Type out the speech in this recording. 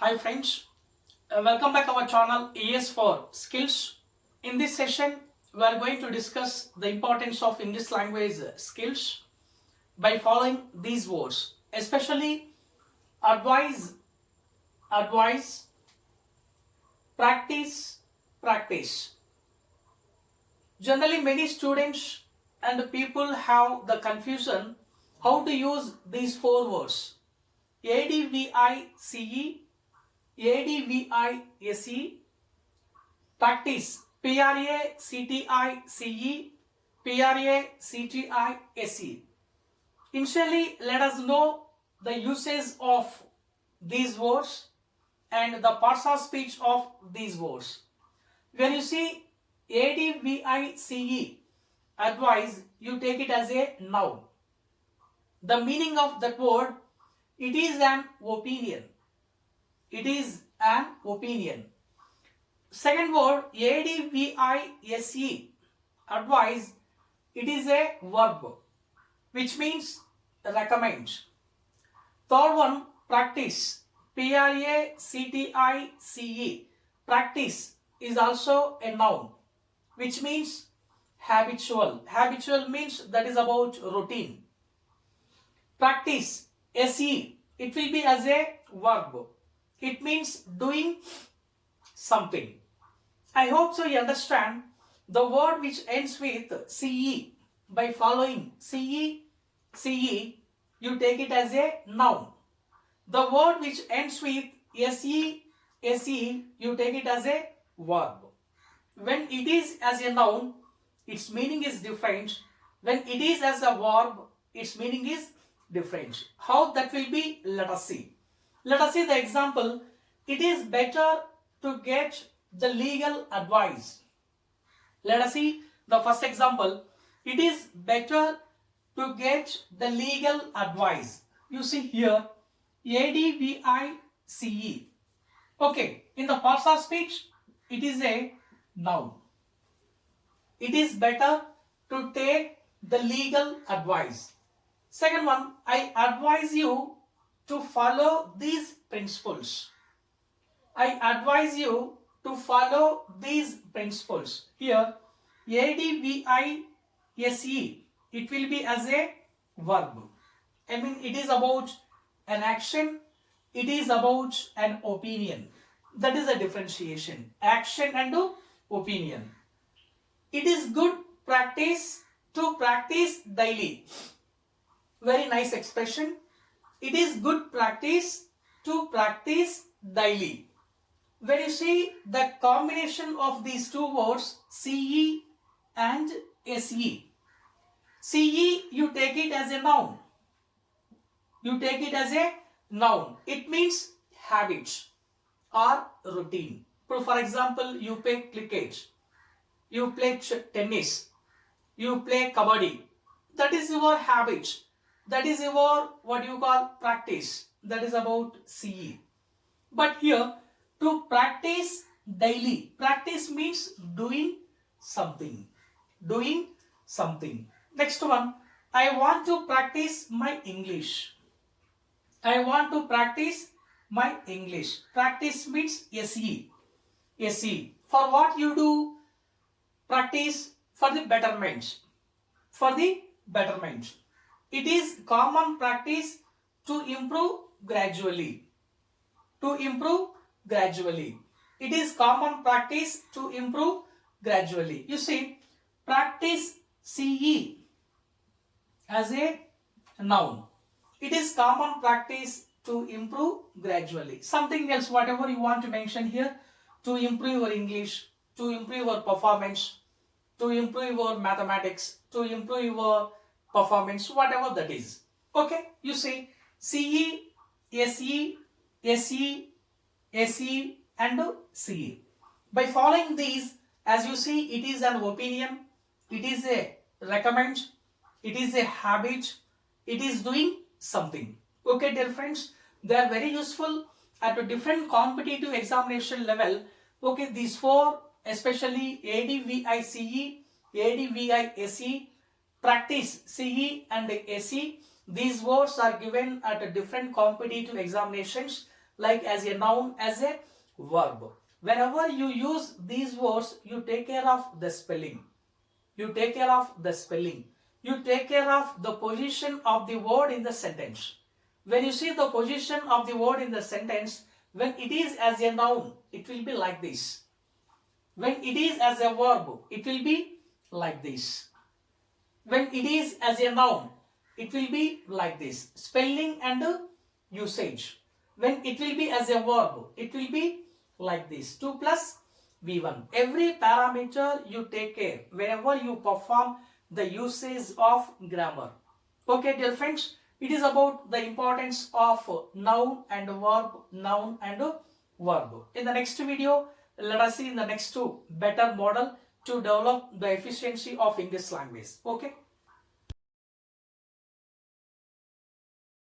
Hi friends, welcome back our channel ES for Skills. In this session, we are going to discuss the importance of English language skills by following these words, especially advise, advise, practice, practice. Generally, many students and people have the confusion how to use these four words: ADVICE, ADVISE, practice, PRACTICE, PRACTISE. Initially, let us know the usage of these words and the parts of speech of these words. When you see ADVICE, advise, you take it as a noun. The meaning of that word, it is an opinion. It is an opinion. Second word, ADVISE, advise, it is a verb which means recommend. Third one, practice, PRACTICE, practice is also a noun which means habitual. Habitual means that is about routine. Practice, SE, it will be as a verb. It means doing something. I hope so you understand the word which ends with CE. By following CE, you take it as a noun. The word which ends with SE, you take it as a verb. When it is as a noun, its meaning is different. When it is as a verb, its meaning is different. How that will be, let us see. Let us see the example. It is better to get the legal advice. Let us see the first example. It is better to get the legal advice. You see here, ADVICE. Okay, in the parts of speech, it is a noun. It is better to take the legal advice. Second one, I advise you to follow these principles. I advise you to follow these principles. Here, ADVISE, it will be as a verb. I mean, it is about an action, it is about an opinion. That is a differentiation. Action and opinion. It is good practice to practice daily. Very nice expression. It is good practice to practice daily. When you see the combination of these two words, CE and SE. CE, you take it as a noun. You take it as a noun. It means habit or routine. For example, you play cricket, you play tennis, you play kabaddi. That is your habit. That is your what you call practice. That is about CE. But here, to practice daily. Practice means doing something. Doing something. Next one, I want to practice my English. I want to practice my English. Practice means SE. SE. For what you do? Practice for the betterment. For the betterment. It is common practice to improve gradually. To improve gradually. It is common practice to improve gradually. You see, practice CE as a noun. It is common practice to improve gradually. Something else, whatever you want to mention here, to improve your English, to improve your performance, to improve your mathematics, to improve your performance, whatever that is. Okay, you see, CE, SE, SE, SE and CE. By following these, as you see, it is an opinion, it is a recommend, it is a habit, it is doing something. Okay, dear friends, they are very useful at a different competitive examination level. Okay, these four, especially ADVICE, ADVISE, practice CE and SE, these words are given at a different competitive examinations. like as a noun, as a verb. Whenever you use these words, you take care of the spelling. You take care of the spelling. You take care of the position of the word in the sentence. When you see the position of the word in the sentence, when it is as a noun, it will be like this. When it is as a verb, it will be like this. When it is as a noun, it will be like this. Spelling and usage. When it will be as a verb, it will be like this. 2 plus V1. Every parameter you take care whenever you perform the usage of grammar. Okay, dear friends, it is about the importance of noun and verb, noun and verb. In the next video, let us see in the next two better model to develop the efficiency of English language. Okay.